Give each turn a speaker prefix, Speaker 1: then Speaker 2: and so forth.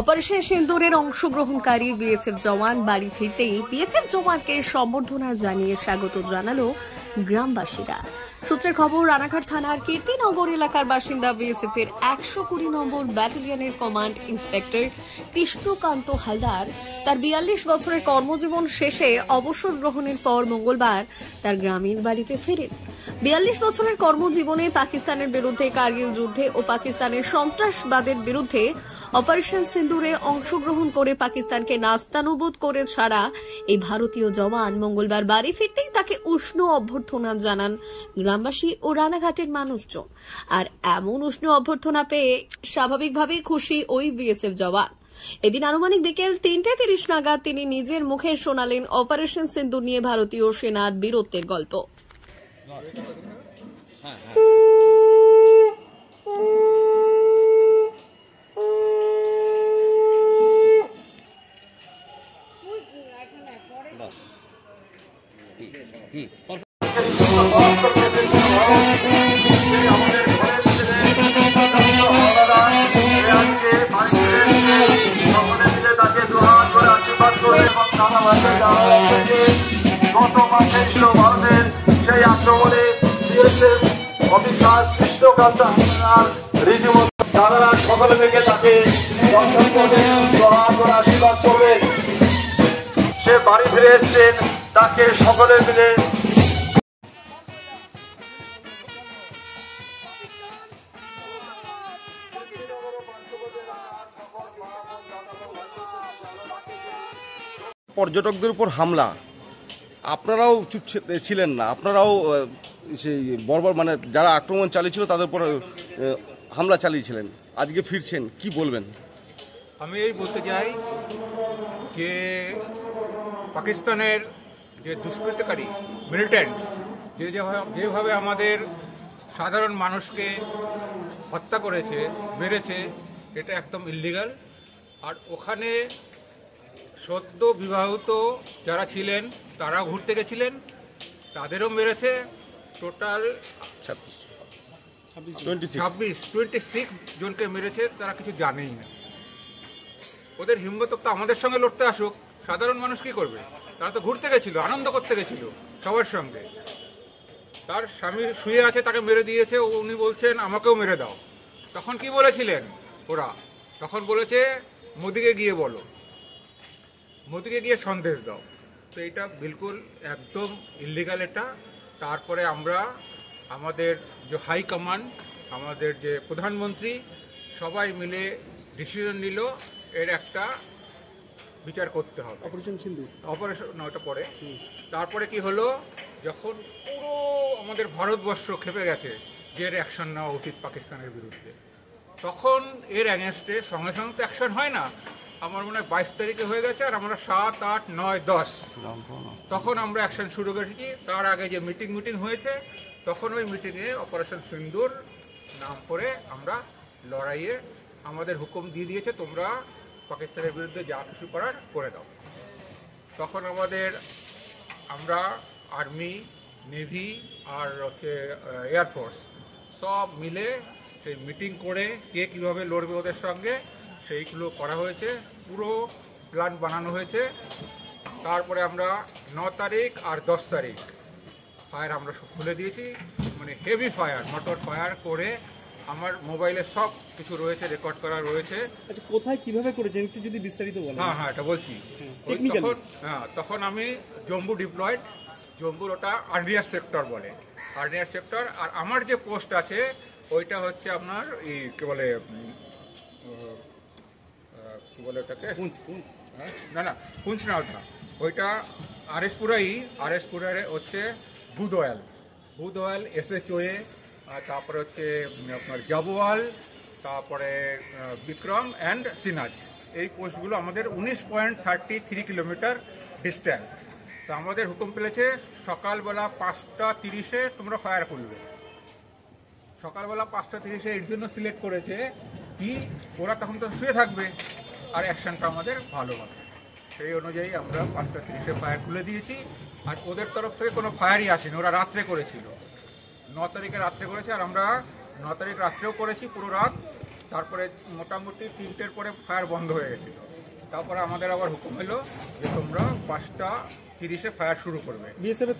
Speaker 1: Operation সিন্দুরের অংশগ্রহণকারী BSF জওয়ান বাড়ি ফিরতেই বিএসএফ জওয়ানকে সম্বর্ধনা জানিয়ে স্বাগত জানালো গ্রামবাসীরা। সূত্রের খবর, রানাঘাট থানার কীর্তিনগর এলাকার বাসিন্দা বিএসএফ এর 120 নম্বর ব্যাটালিয়নের কমান্ড ইন্সপেক্টর কৃষ্ণকান্ত হালদার তার 42 বছরের কর্মজীবন শেষে অবসর গ্রহণের পর মঙ্গলবার তার গ্রামের বাড়িতে ফেরেন। 42 বছরের কর্মজীবনে পাকিস্তানের বিরুদ্ধে কার্গিল যুদ্ধে ও পাকিস্তানের সন্ত্রাসবাদের বিরুদ্ধে অপারেশন সিন্দুরে অংশগ্রহণ করে পাকিস্তানকে নাস্তানুবুদ করে ছাড়া এই ভারতীয় জওয়ান মঙ্গলবার বাড়ি ফিরতেই তাকে উষ্ণ অভ্যর্থনা জানান গ্রামবাসী ও রানাঘাটের মানুষজন। আর এমন উষ্ণ অভ্যর্থনা পেয়ে স্বাভাবিকভাবেই খুশি ওই বিএসএফ জওয়ান। এদিন আনুমানিক বিকেল 3:30 নাগাদ তিনি নিজের মুখে শোনালেন অপারেশন সিন্দুর নিয়ে ভারতীয় সেনার বীরত্বের গল্প।
Speaker 2: গত মাসে ছিল ভারতের সেই আক্রমণে বিএসএফ অফিসার কৃষ্ণকান্ত হালদার রীতিমতো তারা সকলে থেকে তাকে দর্শন করবেন, আশীর্বাদ করবেন। সে বাড়ি ফিরে এসছেন, তাকে সকলে মিলে
Speaker 3: পর্যটকদের উপর হামলা, আপনারাও চুপ ছিলেন না, আপনারাও সেই বর্বর মানে যারা আক্রমণ চালিয়েছিল তাদের উপর হামলা চালিয়েছিলেন, আজকে ফিরছেন, কি বলবেন?
Speaker 4: আমি এই বলতে চাই যে পাকিস্তানের যে দুষ্কৃতকারী মিলিটেন্টস যেভাবে আমাদের সাধারণ মানুষকে হত্যা করেছে, মেরেছে, এটা একদম ইল্লিগাল। আর ওখানে সদ্য বিবাহিত যারা ছিলেন তারা ঘুরতে গেছিলেন, তাদেরও মেরেছে। টোটাল 26 জনকে মেরেছে, তারা কিছু জানেই না। ওদের হিম্মত তো আমাদের সঙ্গে লড়তে আসুক, সাধারণ মানুষ কি করবে? তারা তো ঘুরতে গেছিল, আনন্দ করতে গেছিল সবার সঙ্গে। তার স্বামী শুয়ে আছে, তাকে মেরে দিয়েছে, উনি বলছেন আমাকেও মেরে দাও। তখন কি বলেছিলেন ওরা? তখন বলেছে মোদিকে গিয়ে বলো, মোদিকে গিয়ে সন্দেশ দাও। তো এটা বিলকুল একদম ইল্লিগাল এটা। তারপরে আমরা আমাদের যে হাই কমান্ড, আমাদের যে প্রধানমন্ত্রী, সবাই মিলে ডিসিশন নিল এর একটা বিচার করতে হবে। অপারেশন না, ওটা পরে। তারপরে কি হলো, যখন পুরো আমাদের ভারতবর্ষ খেপে গেছে যে এর অ্যাকশন নেওয়া উচিত পাকিস্তানের বিরুদ্ধে, তখন এর অ্যাগেনস্টে সঙ্গে সঙ্গে তো অ্যাকশন হয় না। আমার মনে হয় 22 তারিখে হয়ে গেছে, আর আমরা 7, 8, 9, 10 তখন আমরা অ্যাকশন শুরু করেছি। তার আগে যে মিটিং হয়েছে, তখন ওই মিটিংয়ে অপারেশন সিন্দুর নাম করে আমরা লড়াইয়ে আমাদের হুকুম দিয়ে দিয়েছে, তোমরা পাকিস্তানের বিরুদ্ধে যা কিছু করার করে দাও। তখন আমরা আর্মি, নেভি আর হচ্ছে এয়ারফোর্স সব মিলে সেই মিটিং করে কে কীভাবে লড়বে ওদের সঙ্গে সেইগুলো করা হয়েছে, পুরো প্ল্যান বানানো হয়েছে। তারপরে আমরা 9 তারিখ আর 10 তারিখ ফায়ার আমরা সব খুলে দিয়েছি, মানে হেভি ফায়ার, মোটর ফায়ার করে। আমার মোবাইলে সব কিছু রয়েছে, রেকর্ড করা রয়েছে।
Speaker 5: আচ্ছা, কোথায় কিভাবে করেছেন একটু যদি বিস্তারিত বলেন?
Speaker 4: হ্যাঁ, এটা বলছি। তখন আমি জম্মু ডিপ্লয়েড, জম্মুর ওটা আর্নিয়ার সেক্টর বলে, আর্নিয়ার সেক্টর। আর আমার যে পোস্ট আছে ওইটা হচ্ছে আপনার কি বলে ওটাকে, না পুঞ্চ না, ওটা ওইটা আরএসপুরে হচ্ছে বুধওয়াল SHOA, তারপরে হচ্ছে আপনার জাবোয়াল, তারপরে বিক্রম অ্যান্ড সিনাজ। এই পোস্টগুলো আমাদের 19.33 কিলোমিটার ডিস্টেন্স। তো আমাদের হুকুম পেলেছে সকালবেলা 5:30-এ তোমরা ফায়ার করবে। সকালবেলা 5:30-এ এর জন্য সিলেক্ট করেছে কি ওরা তখন তো শুয়ে থাকবে আর অ্যাকশনটা আমাদের ভালো হবে। সেই অনুযায়ী আমরা 5:30-এ ফায়ার খুলে দিয়েছি। আর ওদের তরফ থেকে কোনো ফায়ারই আসেনি, ওরা রাত্রে করেছিল। 9 তারিখে রাত্রে করেছে, আর আমরা 9 তারিখ রাত্রেও করেছি পুরো রাত। তারপরে মোটামুটি 3টের পরে ফায়ার বন্ধ হয়ে গেছিল। তারপরে আমাদের আবার হুকুম হলো যে তোমরা 5টা 30-এ ফায়ার শুরু করবে।
Speaker 5: বিএসএফ